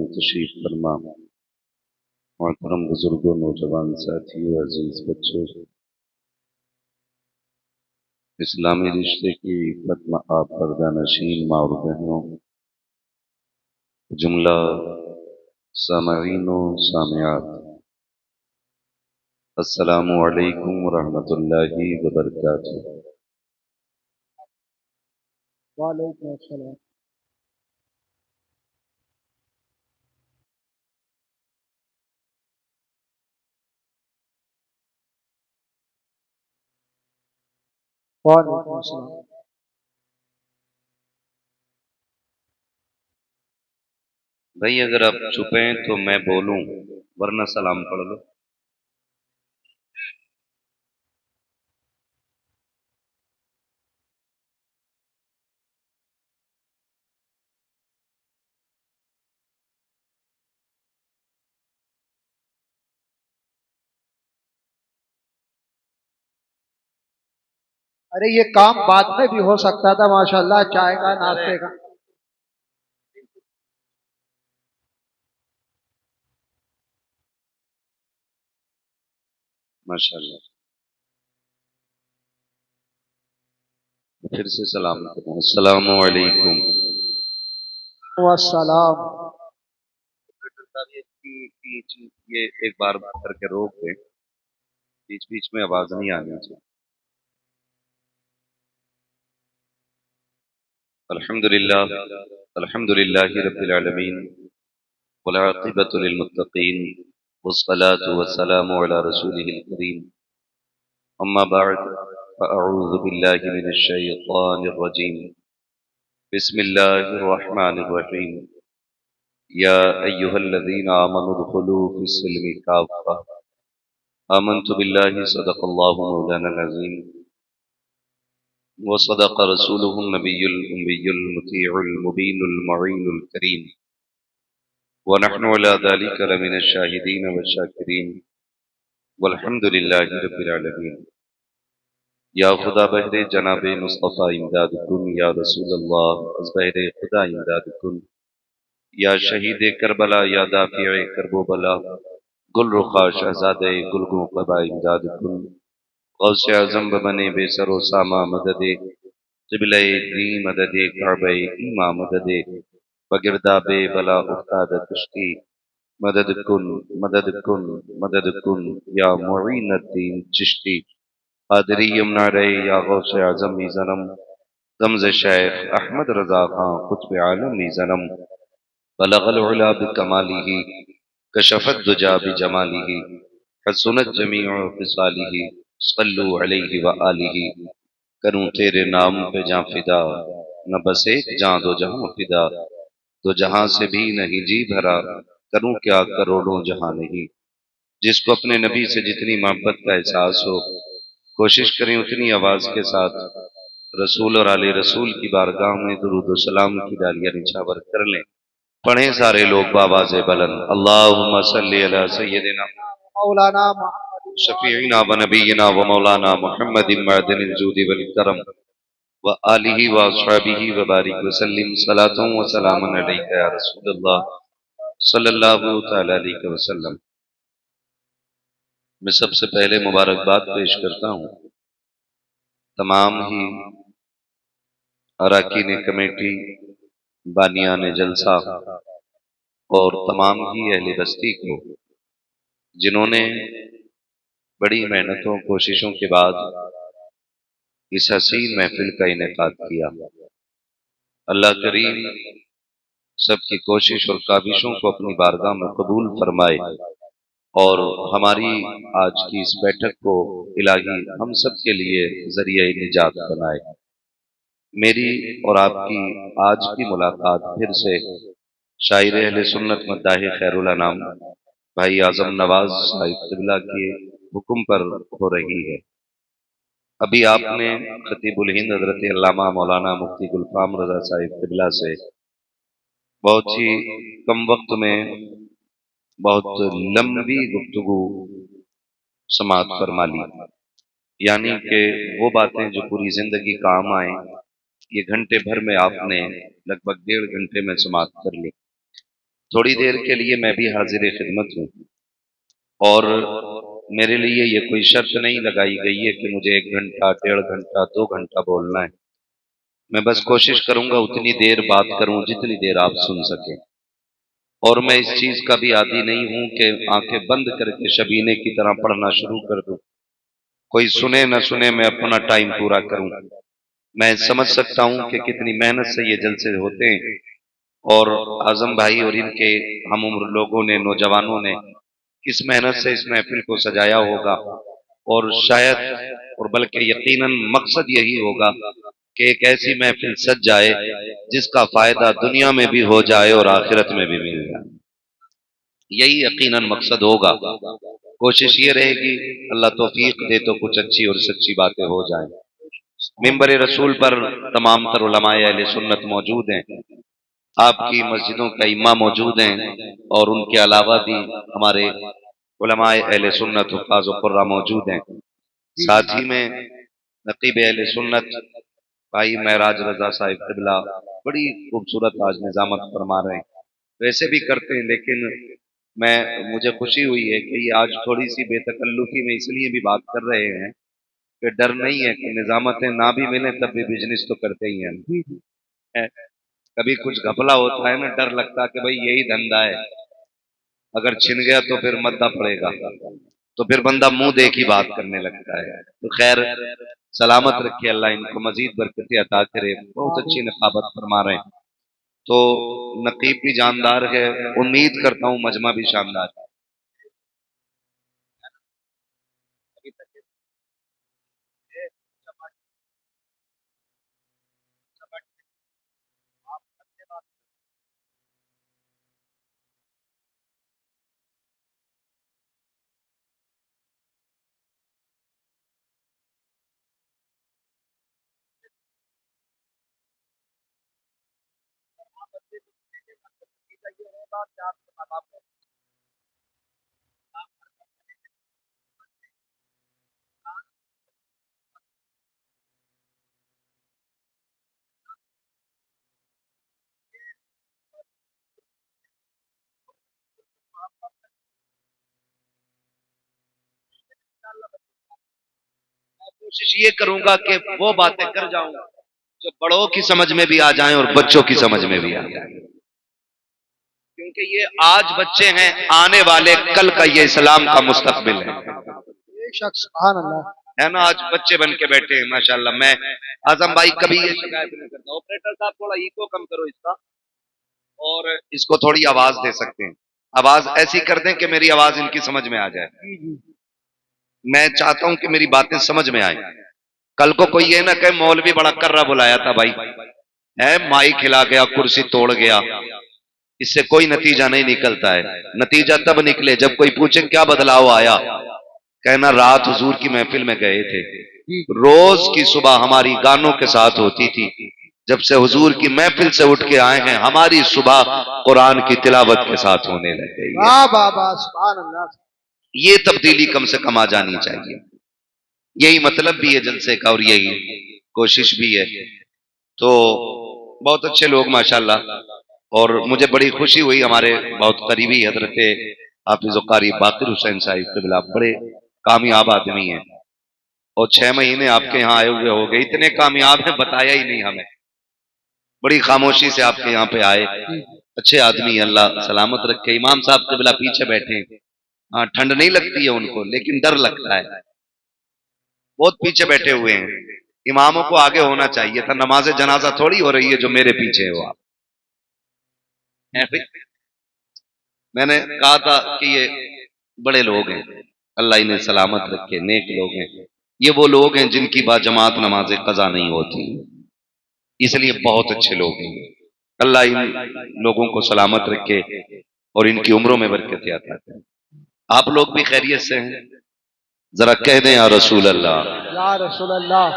में तशरीफ फरमा। मोहतरम बुजुर्गों, नौजवान साथियों, अजीज बच्चों, इस्लामी रिश्ते की इफ़्फ़त आप पर्दानशीन माँ और बहनों, जुमला सामईन व सामियात, अस्सलामु अलैकुम व रहमतुल्लाहि व बरकातुहू। वालेकुम अस्सलाम। वालेकुम अस्सलाम। भाई अगर आप चुप हैं तो मैं बोलूं, वरना सलाम पढ़ लो। अरे ये काम बाद में भी हो सकता था माशाल्लाह, चाय का नाश्ते का। माशाल्लाह, फिर से सलाम करें। अस्सलामु अलैकुम। वस्सलाम। ये एक बार करके रोक दें, बीच बीच में आवाज नहीं आनी चाहिए। अल्हम्दुलिल्लाह, अल्हम्दुलिल्लाहि रब्बिल आलमीन, वल आक़िबतु लिल मुत्तक़ीन, वस्सलातु वस्सलामु अला रसूलिहिल करीम, अम्मा बअद, फ़अऊज़ु बिल्लाहि मिनश शैतानिर रजीम, बिस्मिल्लाहिर रहमानिर रहीम, या अय्युहल्लज़ीना आमनु उदख़ुलू फ़िस्सिल्मि काफ़्फ़ा, आमन्तु बिल्लाहि सदक़ल्लाहु मौलानाल अज़ीम, वसदक़ रसूलुहुन नबियुल उम्मियुल मुतीउल मुबीनुल मुईनुल करीम, वनहनु अला ज़ालिका लमिनश शाहिदीन वश्शाकिरीन, वल्हम्दुलिल्लाहि रब्बिल आलमीन। या खुदा बहरे जनाबे मुस्तफ़ा इमदाद कुन, या रसूल अल्लाह अज़ बहरे खुदा इमदाद कुन, या शहीद करबला, या दाफ़िए करबो बला, गुल रुखा शहज़ादे गुलगो क़बा इमदाद कुन, गौसे आज़म बने बेसरो सामा मददे, क़िबले दी मददे काबे ईमा मददे, बगिरदाबे बला उस्ताद कुश्ती, मदद कुन मदद कुन मदद कुन, या मुईनुद्दीन चिश्ती, कादरी यमुना रे, या गौसे आज़म मीज़नम, गम्ज़ शेख अहमद रज़ा खां क़ुत्ब आलम मीज़नम, बलगल उला बिकमालिही, कशफत दुजा बिजमालिही, हसुनत जमीउ ख़िसालिही, सल्लु अलैहि व आलिही। करूं तेरे नाम पे जां फिदा, न बस एक जां दो जहां फिदा, तो जहां से भी नहीं जी भरा, करूं क्या करोड़ों जहां नहीं। जिसको अपने नबी से जितनी मोहब्बत का एहसास हो, कोशिश करें उतनी आवाज के साथ रसूल और आले रसूल की बारगाह में दुरूद सलाम की डालियां निछावर कर लें। पढ़ें सारे लोग बाबाज़ बुलंद, अल्लाहुम्मा सल्ली अला सय्यदिना मौलाना मोहम्मद शफीना व नबीना व मौलाना मुहम्मदिन मअदनिल जूदि वल करम व आलिहि व अस्हाबिहि व बारिक वसल्लिम सलातun व सलामुन अलैका या रसूलल्लाह सल्लल्लाहु तआला अलैहि वसल्लम। मैं सबसे पहले मुबारकबाद पेश करता हूँ तमाम ही अरकान कमेटी, बानियान जलसा और तमाम ही अहले बस्ती को, जिन्होंने बड़ी मेहनतों कोशिशों के बाद इस हसीन महफिल का इनेकाद किया। अल्लाह करीम सबकी कोशिश और काबिशों को अपनी बारगाह में कबूल फरमाए और हमारी आज की इस बैठक को इलाही हम सब के लिए जरिए निजात बनाए। मेरी और आपकी आज की मुलाकात फिर से शायर अहले सुन्नत मद्दाह खैरुल अनाम भाई आजम नवाज साहिब क़िबला के हुक्म पर हो रही है। अभी आपने खतीबुल हिंद हज़रत अल्लामा मौलाना मुफ्ती गुलफाम रज़ा साहिब क़िबला से बहुत ही कम वक्त में बहुत लंबी गुफ्तगू समात फरमा ली, यानी कि वो बातें जो पूरी जिंदगी काम आए, ये घंटे भर में आपने लगभग 1.5 घंटे में समात कर ली। थोड़ी देर के लिए मैं भी हाजिर खिदमत हूँ और मेरे लिए ये कोई शर्त नहीं लगाई गई है कि मुझे 1 घंटा, 1.5 घंटा, 2 घंटा बोलना है। मैं बस कोशिश करूंगा उतनी देर बात करूं जितनी देर आप सुन सकें। और मैं इस चीज का भी आदी नहीं हूं कि आंखें बंद करके शबीने की तरह पढ़ना शुरू कर दूं। कोई सुने न सुने, मैं अपना टाइम पूरा करूं। मैं समझ सकता हूं कि कितनी मेहनत से ये जलसे होते हैं और आजम भाई और इनके हम उम्र लोगों ने, नौजवानों ने किस मेहनत से इस महफिल को सजाया होगा। और शायद और बल्कि यकीनन मकसद यही होगा कि एक ऐसी महफिल सज जाए जिसका फायदा दुनिया में भी हो जाए और आखिरत में भी मिल जाए। यही यकीनन मकसद होगा। कोशिश ये रहेगी, अल्लाह तौफीक दे तो कुछ अच्छी और सच्ची बातें हो जाएं। मिंबर रसूल पर तमाम तर उलमाए अहले सुन्नत मौजूद हैं। आपकी मस्जिदों का इमाम मौजूद हैं और उनके अलावा भी हमारे उलमाए अहले सुन्नत हुफ़ाज़ व कुर्रा मौजूद हैं। साथ ही में नकीब अहले सुन्नत भाई महराज रजा साहिब क़िबला बड़ी खूबसूरत आज निजामत फरमा रहे हैं। वैसे भी करते हैं, लेकिन मुझे खुशी हुई है कि ये आज थोड़ी सी बेतकल्लुफी में इसलिए भी बात कर रहे हैं कि डर नहीं है कि निजामतें ना भी मिले तब भी बिजनेस तो करते ही हैं। कभी कुछ घपला होता है ना, डर लगता है कि भाई यही धंधा है, अगर छिन गया तो फिर मद्दा पड़ेगा, तो फिर बंदा मुंह देख ही बात करने लगता है। तो खैर, सलामत रखे अल्लाह, इनको मजीद बरकतें अता करे। बहुत अच्छी नकाबत फरमा रहे हैं। तो नकीब भी जानदार है, उम्मीद करता हूँ मजमा भी शानदार है। कोशिश ये करूंगा कि वो बातें कर जाऊं जो बड़ों की समझ में भी आ जाएं और बच्चों की समझ में भी आ जाएं, क्योंकि ये आज बच्चे हैं, आने वाले कल का ये इस्लाम का मुस्तकबिल है। बेशक, सुभान अल्लाह। है ना, आज बच्चे बन के बैठे हैं माशाल्लाह। मैं आजम भाई कभी ये शिकायत नहीं करता। ऑपरेटर साहब थोड़ा इको कम करो इसका, और इसको थोड़ी आवाज दे सकते हैं। आवाज ऐसी कर दें कि मेरी आवाज इनकी समझ में आ जाए। मैं चाहता हूं कि मेरी बातें समझ में आए। कल को कोई ये ना कहे मौलवी बड़ा कर्रा बुलाया था भाई, है माइक खिला गया, कुर्सी तोड़ गया। इससे कोई नतीजा नहीं निकलता है। नतीजा तब निकले जब कोई पूछे क्या बदलाव आया, कहना रात हुजूर की महफिल में गए थे, रोज की सुबह हमारी गानों के साथ होती थी, जब से हुजूर की महफिल से उठ के आए हैं हमारी सुबह कुरान की तिलावत के साथ होने लग गई है। वाह वाह वाह, सुभान अल्लाह। ये तब्दीली कम से कम आ जानी चाहिए। यही मतलब भी है जलसे का और यही कोशिश भी है। तो बहुत अच्छे लोग माशाल्लाह, और मुझे बड़ी खुशी हुई, हमारे बहुत करीबी हजरत हाफिज कारी बाकिर हुसैन साहिब क़िबला बड़े कामयाब आदमी हैं, और 6 महीने आपके यहाँ आए हुए हो गए, इतने कामयाब हैं बताया ही नहीं हमें। बड़ी खामोशी से आपके यहाँ पे आए, अच्छे आदमी, अल्लाह सलामत रखे। इमाम साहब क़िबला पीछे बैठे, हाँ ठंड नहीं लगती है उनको, लेकिन डर लगता है, बहुत पीछे बैठे हुए हैं। इमामों को आगे होना चाहिए था, नमाज जनाजा थोड़ी हो रही है जो मेरे पीछे हो आप। मैंने कहा था कि ये बड़े लोग हैं, अल्लाह इन्हें सलामत रखे, नेक लोग हैं। ये वो लोग हैं जिनकी बाजमात नमाज कज़ा नहीं होती, इसलिए बहुत अच्छे लोग हैं। अल्लाह इन लोगों को सलामत रखे और इनकी उम्रों में बरकत अता करे। आप लोग भी खैरियत से हैं? जरा कह दें या रसूल अल्लाह। या रसूल अल्लाह।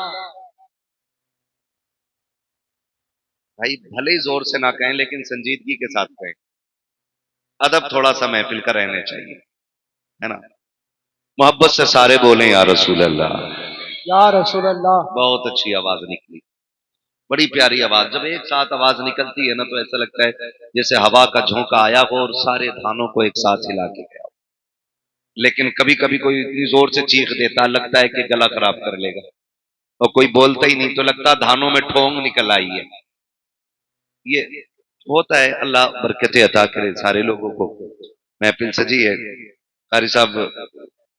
भाई भले ही जोर से ना कहें, लेकिन संजीदगी के साथ कहें। अदब थोड़ा सा महफिल का रहना चाहिए, है ना। मोहब्बत से सारे बोलें या रसूल अल्लाह। या रसूल अल्लाह। बहुत अच्छी आवाज निकली। बड़ी प्यारी आवाज, जब एक साथ आवाज निकलती है ना तो ऐसा लगता है जैसे हवा का झोंका आया हो और सारे धानों को एक साथ हिला के गया हो। लेकिन कभी कभी कोई इतनी जोर से चीख देता लगता है कि गला खराब कर लेगा, और कोई बोलता ही नहीं तो लगता धानों में ठोंग निकल आई है। ये होता है, अल्लाह बरकतें अता करे सारे लोगों को। महफिल सजी है, कारी साहब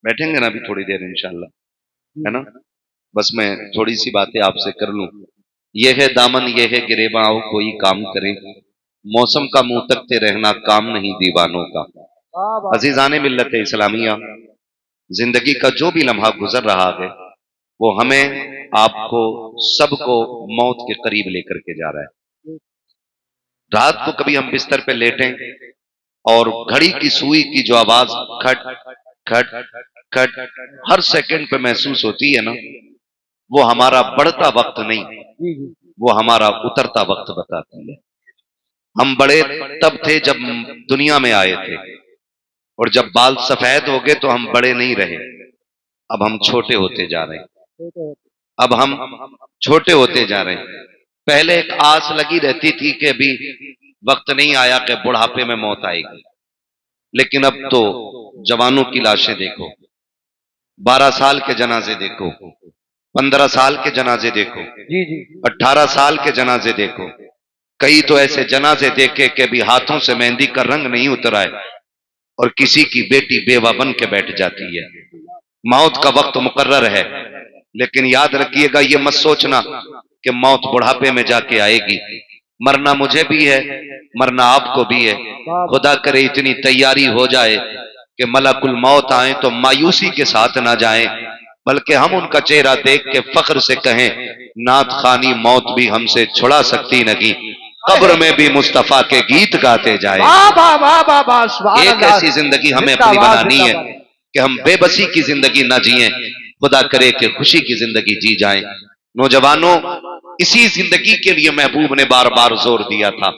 बैठेंगे ना अभी थोड़ी देर इंशाल्लाह, है ना। बस मैं थोड़ी सी बातें आपसे कर लूं। ये है दामन ये है गिरेबां, आओ कोई काम करें, मौसम का मुंह तकते रहना काम नहीं दीवानों का। वाह वाह। अजीजाने मिल्लत इस्लामिया, जिंदगी का जो भी लम्हा गुजर रहा है वो हमें आपको सबको मौत के करीब लेकर के जा रहा है। रात को कभी हम बिस्तर पे लेटें और घड़ी की सुई की जो आवाज खट खट खट हर सेकंड पे महसूस होती है ना, वो हमारा बढ़ता वक्त नहीं, जी जी। वो हमारा उतरता वक्त बताती है। हम बड़े तब थे जब दुनिया में आए थे, और जब बाल सफेद हो गए तो हम बड़े नहीं रहे, अब हम छोटे होते जा रहे हैं। अब हम छोटे होते जा रहे हैं। पहले एक आस लगी रहती थी कि अभी वक्त नहीं आया कि बुढ़ापे में मौत आएगी, लेकिन अब तो जवानों की लाशें देखो, 12 साल के जनाजे देखो, 15 साल के जनाजे देखो, जी जी। 18 साल के जनाजे देखो। कई तो ऐसे जनाजे देखे कि अभी हाथों से मेहंदी का रंग नहीं उतरा है और किसी की बेटी बेवा बन के बैठ जाती है। मौत का वक्त मुकर्रर है, लेकिन याद रखिएगा, ये मत सोचना कि मौत बुढ़ापे में जाके आएगी। मरना मुझे भी है, मरना आपको भी है। खुदा करे इतनी तैयारी हो जाए कि मलकुल मौत आए तो मायूसी के साथ ना जाए, बल्कि हम उनका चेहरा देख के फख्र से कहें, नात खानी मौत भी हमसे छुड़ा सकती नहीं, कब्र में भी मुस्तफा के गीत गाते जाए। वाह वाह वाह वाह वाह, सुभान एक अल्लाह। ऐसी जिंदगी हमें अपनी जिंदाबाद, बनानी है जिंदाबाद। कि हम बेबसी की जिंदगी ना जिए, खुदा करे कि खुशी की जिंदगी जी जाए। नौजवानों, इसी जिंदगी के लिए महबूब ने बार बार जोर दिया था,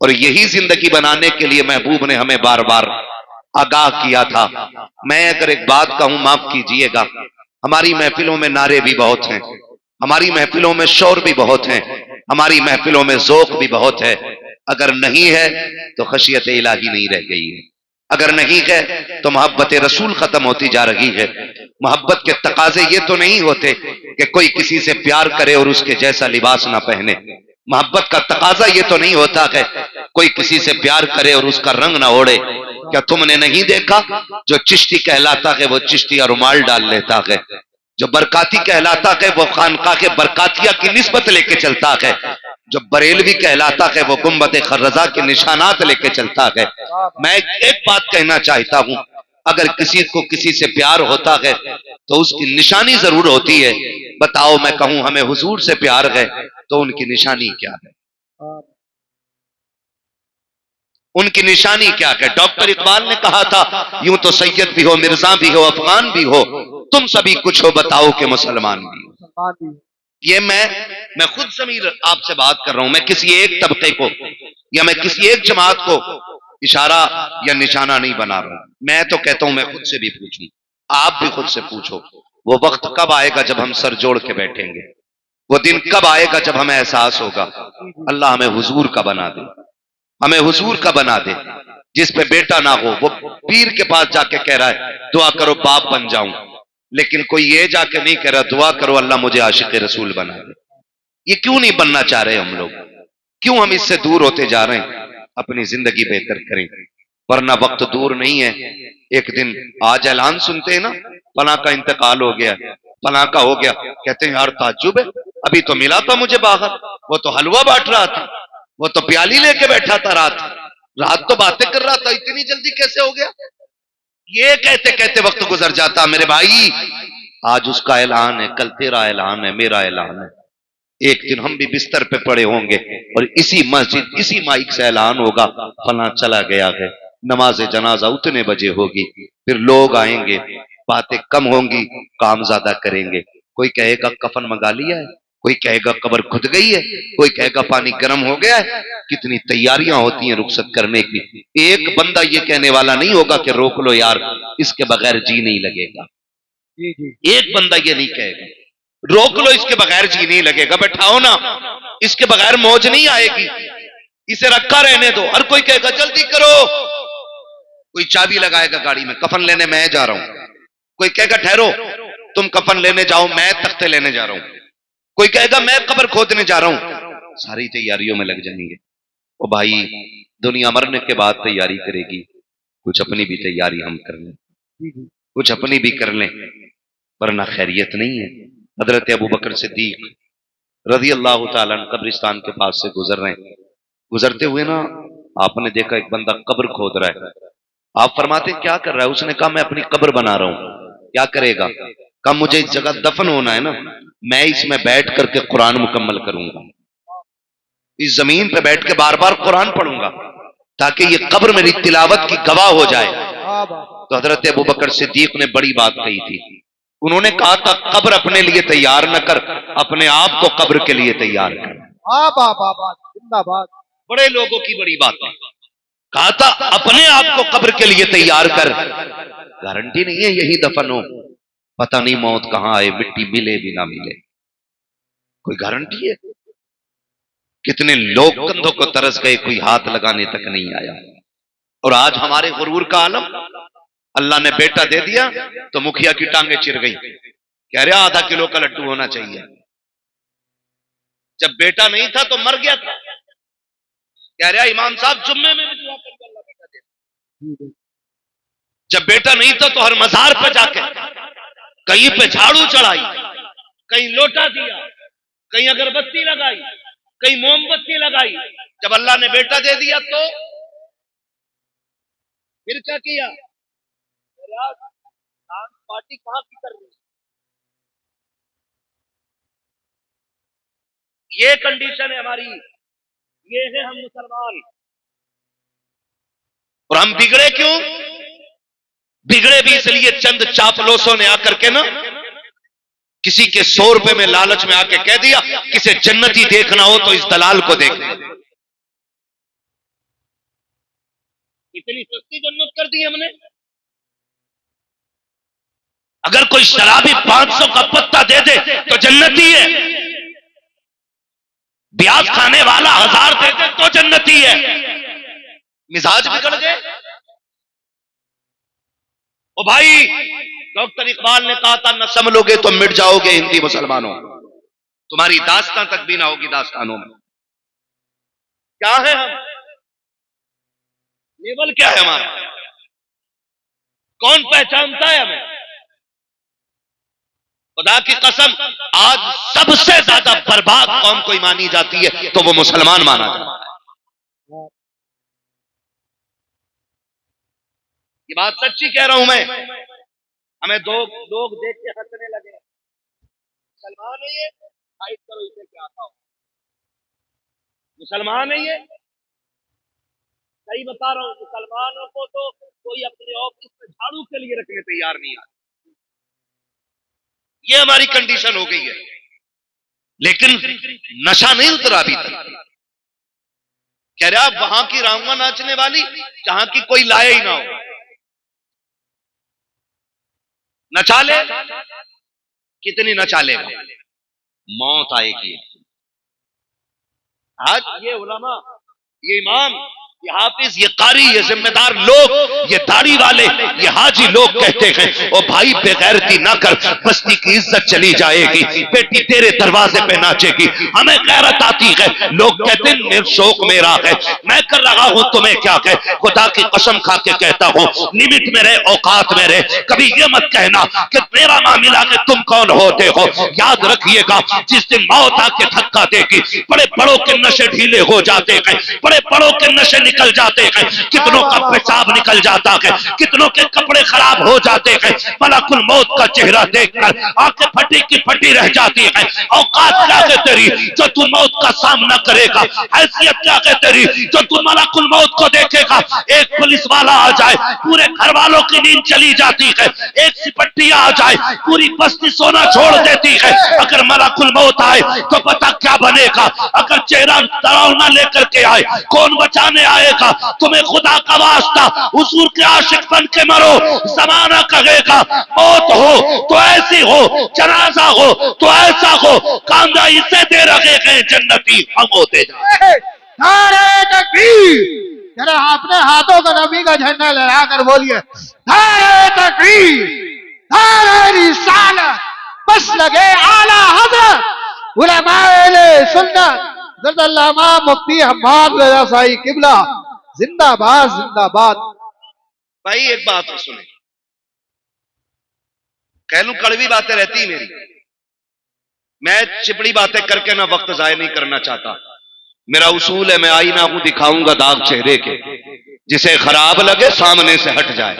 और यही जिंदगी बनाने के लिए महबूब ने हमें बार बार आगाह किया था। मैं अगर एक बात कहूं, माफ कीजिएगा, हमारी महफिलों में नारे भी बहुत हैं, हमारी महफिलों में शोर भी बहुत हैं, हमारी महफिलों में ज़ौक़ भी बहुत है। अगर नहीं है तो खशियत इलाही नहीं रह गई है, अगर नहीं है तो मोहब्बत रसूल खत्म होती जा रही है। मोहब्बत के तकाजे ये तो नहीं होते कि कोई किसी से प्यार करे और उसके जैसा लिबास ना पहने। मोहब्बत का तकाजा ये तो नहीं होता है कोई किसी से प्यार करे और उसका रंग ना ओढ़े। क्या तुमने नहीं देखा, जो चिश्ती कहलाता है वो चिश्तिया रुमाल डाल लेता है, जो बरकाती कहलाता है वो खानका के बरकातिया की निस्बत लेके चलता है, जो बरेलवी कहलाता है वो गुम्बद खर्रजा के निशानात लेके चलता है। मैं एक बात कहना चाहता हूं, अगर किसी को किसी से प्यार होता है तो उसकी निशानी जरूर होती है। बताओ, मैं कहूं हमें हुजूर से प्यार है तो उनकी निशानी क्या है? उनकी निशानी क्या है? डॉक्टर इकबाल ने कहा था, यूं तो सैयद भी हो, मिर्जा भी हो, अफगान भी हो, तुम सभी कुछ हो, बताओ कि मुसलमान भी हो। ये मैं खुद समीर आपसे बात कर रहा हूं, मैं किसी एक तबके को या मैं किसी एक जमात को इशारा या निशाना नहीं बना रहा हूं। मैं तो कहता हूं, मैं खुद से भी पूछूं, आप भी खुद से पूछो, वो वक्त कब आएगा जब हम सर जोड़ के बैठेंगे? वो दिन कब आएगा जब हमें एहसास होगा? अल्लाह हमें हुजूर का बना दे, हमें हुजूर का बना दे, जिस पे बेटा ना हो। वो पीर के पास जाके कह रहा है, दुआ करो बाप बन जाऊं, लेकिन कोई ये जाके नहीं कह रहा, दुआ करो अल्लाह मुझे आशिक रसूल बना दे। ये क्यों नहीं बनना चाह रहे हम लोग? क्यों हम इससे दूर होते जा रहे हैं? अपनी जिंदगी बेहतर करें, वरना वक्त दूर नहीं है। एक दिन आज ऐलान सुनते हैं ना, फलां का इंतकाल हो गया, फलां का हो गया, कहते हैं यार ताज्जुब है, अभी तो मिला था मुझे बाहर, वो तो हलवा बांट रहा था, वो तो प्याली लेके बैठा था, रात तो बातें कर रहा था, इतनी जल्दी कैसे हो गया? ये कहते कहते वक्त गुजर जाता। मेरे भाई, आज उसका ऐलान है, कल तेरा ऐलान है, मेरा ऐलान है। एक दिन हम भी बिस्तर पे पड़े होंगे और इसी मस्जिद इसी माइक से ऐलान होगा, फला चला गया है, नमाज जनाजा उतने बजे होगी, फिर लोग आएंगे, बातें कम होंगी, काम ज्यादा करेंगे। कोई कहेगा कफन मंगा लिया है, कोई कहेगा कब्र खुद गई है, कोई कहेगा पानी गर्म हो गया है। कितनी तैयारियां होती हैं रुखसत करने की। एक बंदा ये कहने वाला नहीं होगा कि रोक लो यार, इसके बगैर जी नहीं लगेगा। एक बंदा ये नहीं कहेगा। रोक लो, इसके बगैर जी नहीं लगेगा, बैठाओ ना, इसके बगैर मौज नहीं आएगी, इसे रखा रहने दो। हर कोई कहेगा जल्दी करो, कोई चाबी लगाएगा गाड़ी में, कफन लेने मैं जा रहा हूं, कोई कहेगा ठहरो तुम कफन लेने जाओ, मैं तख्ते लेने जा रहा हूं, कोई कहेगा मैं कब्र खोदने जा रहा हूं, सारी तैयारियों में लग जाएंगे। ओ भाई, दुनिया मरने के बाद तैयारी करेगी, कुछ अपनी भी तैयारी हम कर लें, कुछ अपनी भी कर लें, वरना खैरियत नहीं है। हजरत अबू बकर सिद्दीक रजी अल्लाह तआला अन्हु कब्रिस्तान के पास से गुजर रहे हैं, गुजरते हुए ना आपने देखा एक बंदा कब्र खोद रहा है। आप फरमाते क्या कर रहा है? उसने कहा मैं अपनी कब्र बना रहा हूं। क्या करेगा? कहा मुझे इस जगह दफन होना है ना, मैं इसमें बैठ करके कुरान मुकम्मल करूंगा, इस जमीन पे बैठ के बार बार कुरान पढ़ूंगा ताकि ये कब्र मेरी तिलावत की गवाह हो जाए। तो हजरत अबू बकर सिद्दीक ने बड़ी बात कही थी, उन्होंने कहा था कब्र अपने लिए तैयार न कर, अपने आप को कब्र के लिए तैयार कर। जिंदाबाद। बड़े लोगों की बड़ी बात है, कहा था अपने आप को कब्र के लिए तैयार कर। गारंटी नहीं है यही दफन हो, पता नहीं मौत कहां आए, मिट्टी मिले भी ना मिले, कोई गारंटी है? कितने लोग कंधों को तरस गए, कोई हाथ लगाने तक नहीं आया। और आज हमारे गुरूर का आलम, अल्लाह ने बेटा दे दिया तो मुखिया की टांगे चिर गई, कह रहे आधा किलो का लड्डू होना चाहिए। जब बेटा नहीं था तो मर गया था, कह रहा इमाम साहब जुम्मे में भी दुआ करके अल्लाह बेटा दे। जब बेटा नहीं था तो हर मजार पर जाके कहीं पे झाड़ू चढ़ाई, कहीं लोटा दिया, कहीं अगरबत्ती लगाई, कहीं मोमबत्ती लगाई। जब अल्लाह ने बेटा दे दिया तो फिर क्या किया? पार्टी कहां की कर रही है? ये कंडीशन है हमारी, ये है हम मुसलमान। और हम बिगड़े क्यों? बिगड़े भी इसलिए चंद चापलोसों ने आकर के ना किसी के 100 रुपए में लालच में आके कह दिया किसे जन्नती देखना हो तो इस दलाल को देख। इतनी सस्ती जन्नत कर दी हमने। अगर कोई शराबी 500 का पत्ता दे दे तो जन्नती है, ब्याज खाने वाला 1000 दे दे तो जन्नती है। मिजाज बिगड़ गए। ओ भाई, डॉक्टर इकबाल ने कहा था न संभलोगे तो मिट जाओगे हिंदी मुसलमानों, तुम्हारी दास्तां तक भी ना होगी दास्तानों में। क्या है हम? लेवल क्या है हमारा? कौन पहचानता है हमें? खुदा की कसम, आज सबसे ज्यादा बर्बाद कौम कोई मानी जाती है तो वो मुसलमान माना जाता है। ये बात सच्ची कह रहा हूं मैं। हमें दो लोग देख के हंसने लगे, मुसलमान है ये, फाइट करो इसे क्या आता हो, मुसलमान है ये। सही बता रहा हूं, मुसलमानों को तो कोई अपने ऑफिस में झाड़ू के लिए रखने तैयार नहीं आता। ये हमारी कंडीशन हो गई है। लेकिन नशा नहीं उतरा अभी तक। कह रहे आप वहां की रांगा नाचने वाली जहां की कोई लाए ही ना हो, नचा ले, कितनी नचा लेगा, मौत आएगी। आज ये उलमा, ये इमाम, ये हाफिज, ये कारी, ये जिम्मेदार लोग, ये दाढ़ी वाले, ये हाजी लोग कहते हैं ओ भाई बेगैरती ना कर, बस्ती की इज्जत चली जाएगी, बेटी तेरे दरवाजे पे नाचेगी, हमें गैरत आती है। लोग कहते हैं मेरा शौक मेरा है, मैं कर रहा हूं, तुम्हें क्या कहे। खुदा की कसम खा के कहता हूं, लिमिट में रहे, औकात में रहे। कभी ये मत कहना कि तेरा मामला के तुम कौन होते हो। याद रखिएगा, जिस दिन मौत आके धक्का देगी, बड़े बड़ों के नशे ढीले हो जाते हैं, बड़े बड़ों के नशे निकल जाते हैं, कितनों का पेशाब निकल जाता है, कितनों के कपड़े खराब हो जाते हैं। मलकुल मौत का चेहरा देखकर आंखें फटी की फटी रह जाती है। औकात क्या है तेरी जो तू मौत का सामना करेगा? हैसियत क्या है तेरी जो तू मलकुल मौत को देखेगा? एक पुलिस वाला आ जाए, पूरे घर वालों की नींद चली जाती है। एक सिपट्टिया आ जाए, पूरी बस्ती सोना छोड़ देती है। अगर मलकुल मौत आए तो पता क्या बनेगा। अगर चेहरा डरावना लेकर के आए, कौन बचाने आएगा तुम्हें? खुदा का वास्ता वास्ता हुजूर के आशिक बन के मरो। जमाना कहेगा मौत हो तो ऐसी हो, जनाजा हो तो ऐसा हो, कांदा इसे दे रखे गए जन्नती हम होते जाए। नारे तकबीर। जरा अपने हाथों को नबी का झंडा लहरा कर बोलिए, नारे तकबीर, नारे रिसालत, बस लगे आला हजरत उलमाए सुन्नत जल्लामा मुफ्ती हम्माद रज़ा साई किबला जिंदाबाद जिंदाबाद। भाई एक बात तो सुने, कह लूं कड़वी बातें रहती मेरी, मैं चिपड़ी बातें करके ना वक्त जाया नहीं करना चाहता। मेरा उसूल है, मैं आईना हूं, दिखाऊंगा दाग चेहरे के, जिसे खराब लगे सामने से हट जाए।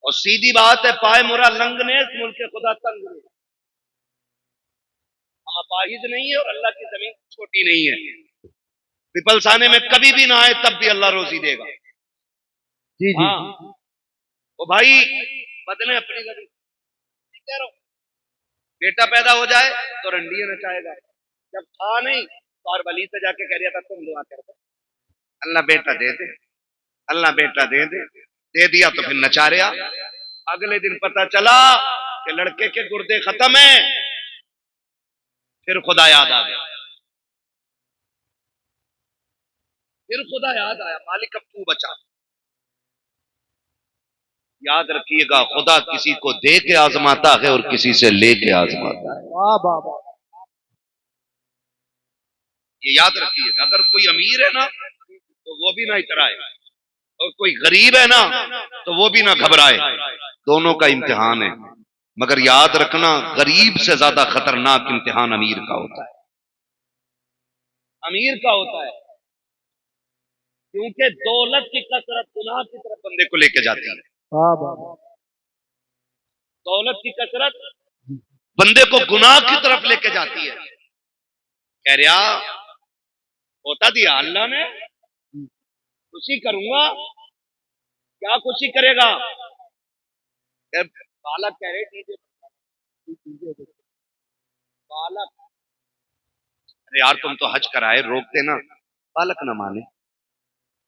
और सीधी बात है, पाए मुरा लंगने मुल्क खुदा तंग ने। हम अपाहिज नहीं है और अल्लाह की जमीन छोटी नहीं है। पिपलसाने में कभी भी ना आए तब भी अल्लाह रोजी देगा। जी जी। हाँ, वो भाई बदले अपनी जमीन, कह रहा हूं, बेटा पैदा हो जाए तो रंडिया नचाएगा, जब था नहीं तो और वली से जाके कह रहा था तुम दुआ कर दो, अल्लाह बेटा दे दे, अल्लाह बेटा दे दे, दे दिया तो फिर नचा रहा। अगले दिन पता चला कि लड़के के गुर्दे खत्म है, फिर खुदा याद आ गया, फिर खुदा याद आया, मालिक अब तू बचा। याद रखिएगा, खुदा किसी को दे के आजमाता है और किसी से लेके आजमाता है। वाह बाबा, ये याद रखिएगा। अगर कोई अमीर है ना तो वो भी ना इतराए, और कोई गरीब है ना तो वो भी ना घबराए, दोनों का इम्तिहान है। मगर याद रखना, गरीब से ज्यादा खतरनाक इम्तिहान अमीर का होता है, अमीर का होता है, क्योंकि दौलत की कसरत गुनाह की तरफ बंदे को लेके जाती है। वाह बाबा, दौलत की कसरत बंदे को गुनाह की तरफ लेके जाती है। कह रहा होता दिया अल्लाह ने, खुशी करूंगा, क्या खुशी करेगा? बालक कह रहे डीजे बालक, अरे यार तुम तो हज कराए, रोक देना। बालक न माने,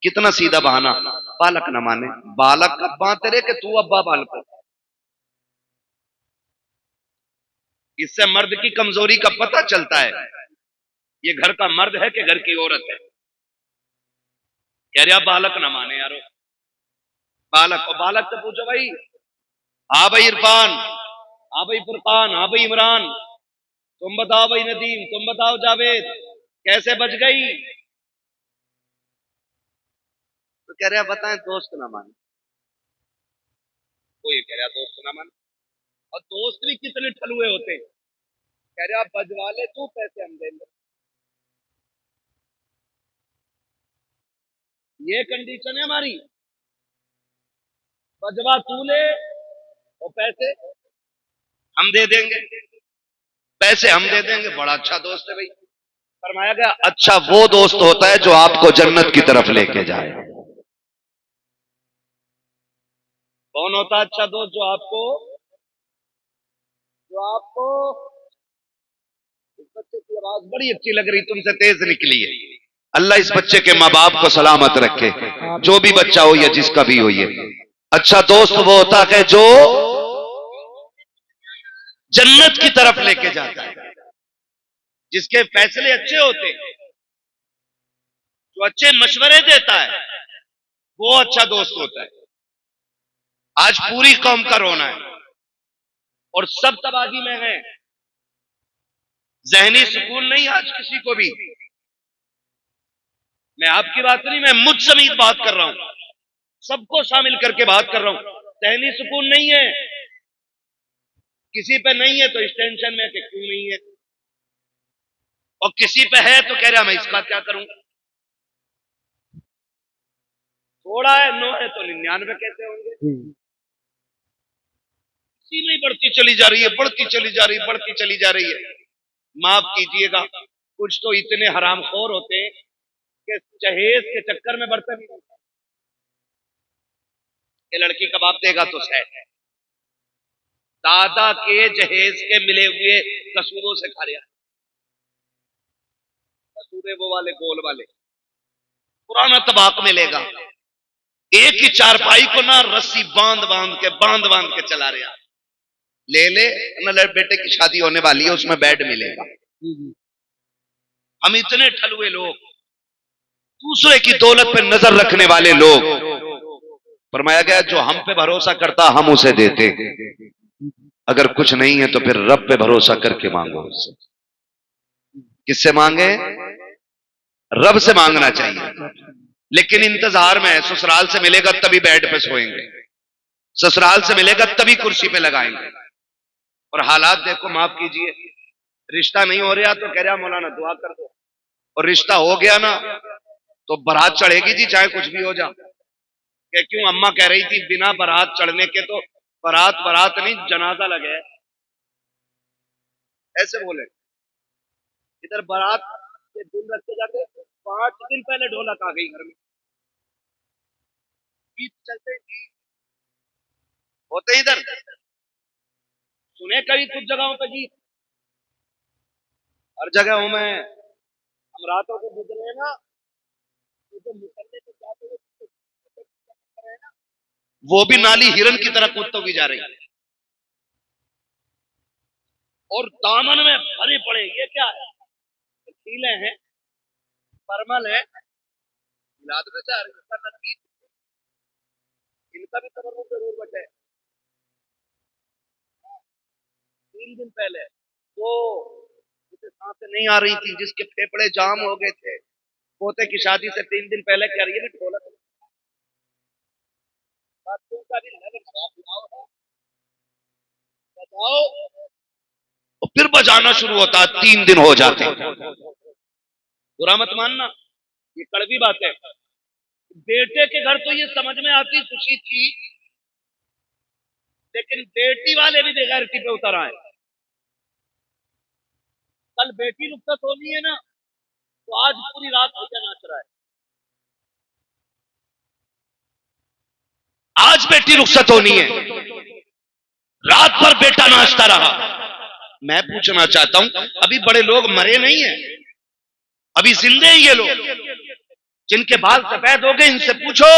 कितना सीधा बहाना, बालक न माने। बालक कब बात तेरे कि तू अब्बा बालक। इससे मर्द की कमजोरी का पता चलता है, ये घर का मर्द है कि घर की औरत है। कह रहा बालक न माने यारो, बालक। और बालक से पूछो भाई, हाँ भाई इरफान, हाँ भाई फुरकान, हाँ भाई इमरान, तुम बताओ भाई नदीम, तुम बताओ जावेद, कैसे बच गई? तो कह रहा बताएं दोस्त ना माने। वो ये कह रहा दोस्त ना माने, और दोस्त भी कितने ठलुए होते हैं। कह रहा बजवा ले तू, पैसे हम देंगे। ये कंडीशन है हमारी, बजवा तू ले और पैसे हम दे देंगे, पैसे हम दे देंगे। बड़ा अच्छा दोस्त है भाई। फरमाया गया अच्छा वो दोस्त होता है जो आपको जन्नत की तरफ लेके जाए। कौन होता है अच्छा दोस्त? जो आपको इस बच्चे की आवाज बड़ी अच्छी लग रही, तुमसे तेज निकली है। अल्लाह इस बच्चे के माँ बाप को सलामत रखे, जो भी बच्चा हो या जिसका भी हो। ये अच्छा दोस्त वो होता है जो जन्नत की तरफ लेके जाता है, जिसके फैसले अच्छे होते हैं, जो अच्छे मशवरे देता है, वो अच्छा दोस्त होता है। आज पूरी कौम का रोना है और सब तबाही में है, जहनी सुकून नहीं आज किसी को भी। मैं आपकी बात नहीं, मैं मुझ समेत बात कर रहा हूं, सबको शामिल करके बात कर रहा हूं। जहनी सुकून नहीं है किसी पे, नहीं है तो इस टेंशन में कि क्यों नहीं है, और किसी पे है तो कह रहा मैं इसका क्या करूं। थोड़ा है, 9 है तो 99 कैसे होंगे? इसी में ही बढ़ती चली जा रही है, बढ़ती चली जा रही है, बढ़ती चली जा रही है। माफ कीजिएगा, कुछ तो इतने हरामखोर होते हैं कि जहेज के चक्कर में बढ़ते नहीं, ये लड़की कबाब देगा तो सेट है, दादा के जहेज के मिले हुए कसूरों से खा रहा है। कसूरे वो वाले गोल वाले, पुराना तबाक मिलेगा। एक ही चारपाई को ना रस्सी बांध बांध के चला रहा, ले ले ना, बेटे की शादी होने वाली है, उसमें बेड मिलेगा। हम इतने ठलुए लोग, दूसरे की दौलत पे नजर रखने वाले लोग। फरमाया गया जो हम पे भरोसा करता हम उसे देते, अगर कुछ नहीं है तो फिर रब पे भरोसा करके मांगो उससे। किससे मांगे? रब से मांगना चाहिए। लेकिन इंतजार में है, ससुराल से मिलेगा तभी बेड पे सोएंगे, ससुराल से मिलेगा तभी कुर्सी पे लगाएंगे। और हालात देखो, माफ कीजिए, रिश्ता नहीं हो रहा तो कह रहा मौलाना दुआ कर दो, और रिश्ता हो गया ना तो बारात चढ़ेगी जी, चाहे कुछ भी हो जा। कि क्यों? अम्मा कह रही थी बिना बारात चढ़ने के तो बारात नहीं जनाजा लगे, ऐसे बोले। इधर बारात के दिन रखे जाते, 5 दिन पहले ढोलक आ गई घर में, गीत चलते होते इधर। सुने कभी कुछ जगहों पे गीत, हर जगहों में हम रातों को गुजरे ना, तो मुकदमे के जाते हुए वो भी नाली हिरन की तरह कूदती हुई जा रही है, और दामन में भरे पड़े। ये क्या है? कीले हैं, परमल है, मिलाद में जा रही, इनका भी कबर जरूर बचे। 3 दिन पहले वो जिसे सांसें नहीं आ रही थी, जिसके फेफड़े जाम हो गए थे, पोते की शादी से 3 दिन पहले कह रही है ढोलक का भी बजाओ, और फिर बजाना शुरू होता है। 3 दिन हो जाते। बुरा मत मानना, ये कड़वी बात है। बेटे के घर तो ये समझ में आती खुशी थी, लेकिन बेटी वाले भी बेगैरती पे उतर आए। कल बेटी रुखसत होनी है ना, तो आज पूरी रात भैया नाच रहा है। आज बेटी रुखसत होनी है, रात भर बेटा नाचता रहा। मैं पूछना चाहता हूं, अभी बड़े लोग मरे नहीं है, अभी जिंदे हैं ये लोग। जिनके बाल सफेद हो गए इनसे पूछो,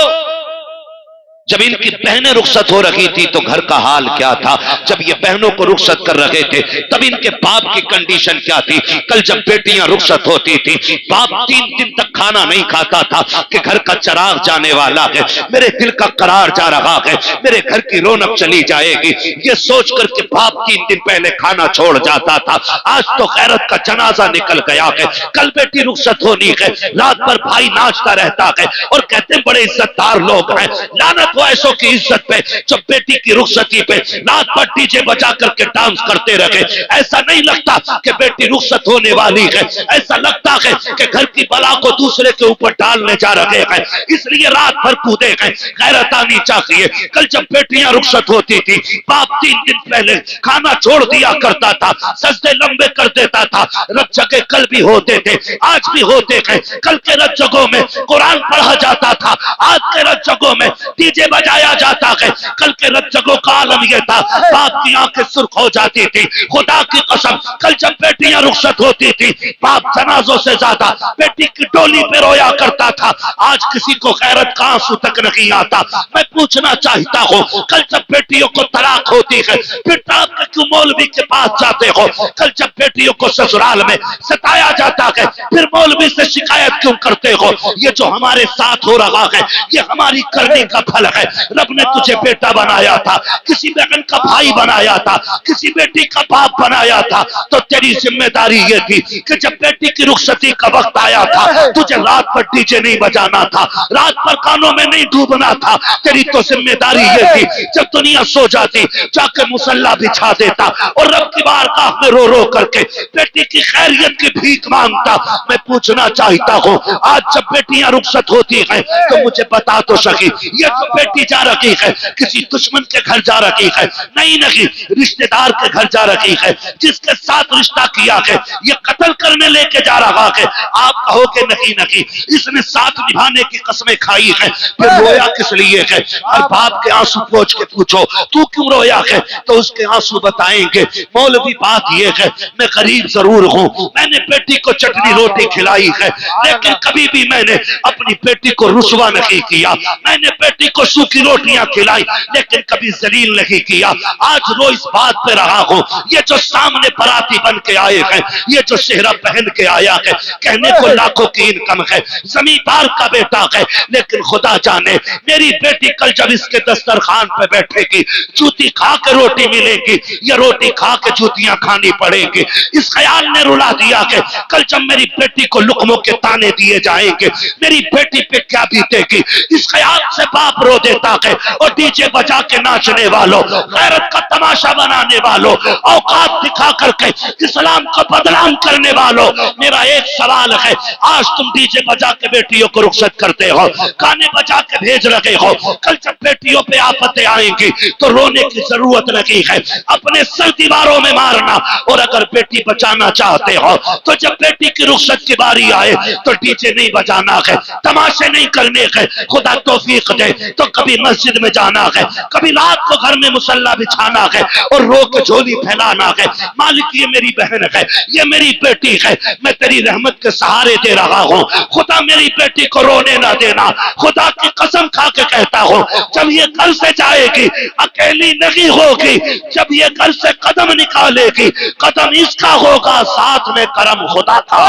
जब इनकी बहनें रुखसत हो रही थी तो घर का हाल क्या था? जब ये बहनों को रुखसत कर रहे थे तब इनके बाप की कंडीशन क्या थी? कल जब बेटियां रुखसत होती थी, बाप 3 दिन तक खाना नहीं खाता था कि घर का चिराग जाने वाला है, मेरे दिल का करार जा रहा है, मेरे घर की रौनक चली जाएगी। ये सोच करके बाप 3 दिन पहले खाना छोड़ जाता था। आज तो गैरत का जनाजा निकल गया है। कल बेटी रुखसत होनी है, रात भर भाई नाचता रहता है और कहते बड़े इज्जतदार लोग हैं। लानत ऐसों की इज्जत पे जो बेटी की रुखसती पे रात भर डीजे बजा करके डांस करते रहे। ऐसा नहीं लगता कि बेटी रुखसत होने वाली है, ऐसा लगता है कि घर की बला को दूसरे के ऊपर डालने जा रहे हैं, इसलिए रात भर कूदे हैं। गैरत आनी चाहिए। कल जब बेटियां रुखसत होती थी, बाप 3 दिन पहले खाना छोड़ दिया करता था, सजदे लंबे कर देता था। रब जगह कल भी होते थे, आज भी होते हैं। कल के रब जगहों में कुरान पढ़ा जाता था, आज के रब जगहों में डीजे बजाया जाता है। कल के रब जगहों का आलम यह था, बाप की आंखें सुर्ख हो जाती थी। खुदा की कसम, कल जब बेटियां रुखसत होती थी, बाप जनाजों से ज्यादा बेटी की डोली पे रोया करता था। आज किसी को गैरत का आंसू तक नहीं आता। मैं पूछना चाहता हूँ, कल जब बेटियों को तलाक होती है, फिर तड़प के क्यों मौलवी के पास जाते हो? कल जब बेटियों को ससुराल में सताया जाता है, फिर मौलवी से शिकायत क्यों करते हो? ये जो हमारे साथ हो रहा है, ये हमारी करने का फल है। रब ने तुझे बेटा बनाया था, किसी बहन का भाई बनाया था, किसी बेटी का बाप बनाया था, तो तेरी जिम्मेदारी ये थी कि जब बेटी की रुखसती का वक्त आया था, तुझे रात पर डीजे नहीं बजाना था, रात पर कानों में नहीं डूबना था। तेरी तो जिम्मेदारी ये थी, जब दुनिया सो जाती जाके मुसल्ला बिछा देता और रब की बारगाह में रो रो करके बेटी की खैरियत की भीख मांगता। मैं पूछना चाहता हूँ, आज जब बेटियां रुखसत होती हैं तो मुझे बता तो सकी, ये बेटी जा रही है किसी दुश्मन के घर जा रही है, नहीं नहीं, रिश्तेदार के घर जा रही है, जिसके साथ रिश्ता किया है ये कत्ल करने लेके जा रहा है। आप कहोगे नहीं नहीं, इसने साथ निभाने की कसमें खाई है, फिर रोया किस लिए है? और बाप के आंसू पोंछ के पूछो तू क्यों रोया है, तो उसके आंसू बताएंगे मौलवी बात ये है मैं गरीब जरूर हूं, मैंने बेटी को चटनी रोटी खिलाई है, लेकिन कभी भी मैंने अपनी बेटी को रुसवा नहीं किया, मैंने बेटी को सूखी रोटियां खिलाई लेकिन कभी जलील नहीं किया। आज रो इस बात पे रहा हूं, ये जो सामने बराती बन के आए हैं, ये जो सेहरा पहन के आया है, कहने को लाखों की इनकम है, जमींदार का बेटा है, लेकिन खुदा जाने मेरी बेटी कल जब इसके दस्तरखान पे बैठेगी जूती खा के रोटी मिलेगी या रोटी खा के जूतियां खानी पड़ेंगी। इस ख्याल ने रुला दिया कि कल जब मेरी बेटी को लुकमों के ताने दिए जाएंगे मेरी बेटी पे क्या बीतेगी, इस ख्याल से बाप रो देता है। और डीजे बजा के नाचने वालों, गैरत का तमाशा बनाने वालों, औकात दिखा करके इस्लाम को बदनाम करने वालों, मेरा एक सवाल है, आज तुम डीजे बजा के बेटियों को रुखसत करते हो, गाने बजा के भेज रहे हो, कल जब बेटियों पे आफतें आएंगी तो रोने की जरूरत नहीं है, अपने सर दीवारों में मारना। और अगर बेटी बचाना चाहते हो तो जब बेटी की रुखसत की बारी आए तो डीजे नहीं बजाना है, तमाशे नहीं करने हैं, खुदा तौफीक दे तो कभी मस्जिद में जाना है, कभी रात को घर में मुसल्ला बिछाना है और रो के झोली फैलाना है। मालिक ये मेरी बहन है, ये मेरी बेटी है, मैं तेरी रहमत के सहारे दे रहा हूँ, खुदा मेरी बेटी को रोने ना देना। खुदा की कसम खा के कहता हूँ जब ये घर से जाएगी अकेली नहीं होगी, जब ये घर से कदम निकालेगी कदम इसका होगा, साथ में करम खुदा का।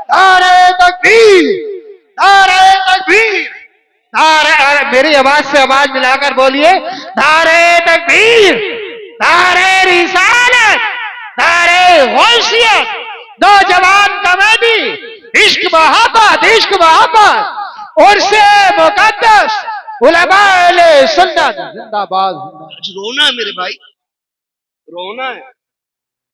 नारे तकबीर, नारे तकबीर, नारे, मेरी आवाज से आवाज मिलाकर बोलिए, नारे तकबीर, नारे रिसालत, नारे गौसियत, नौजवान कमेटी, इश्क मोहब्बत, इश्क मोहब्बत और से मुकद्दस उलमाए सुन्नत जिंदाबाद। रोना है मेरे भाई, रोना है।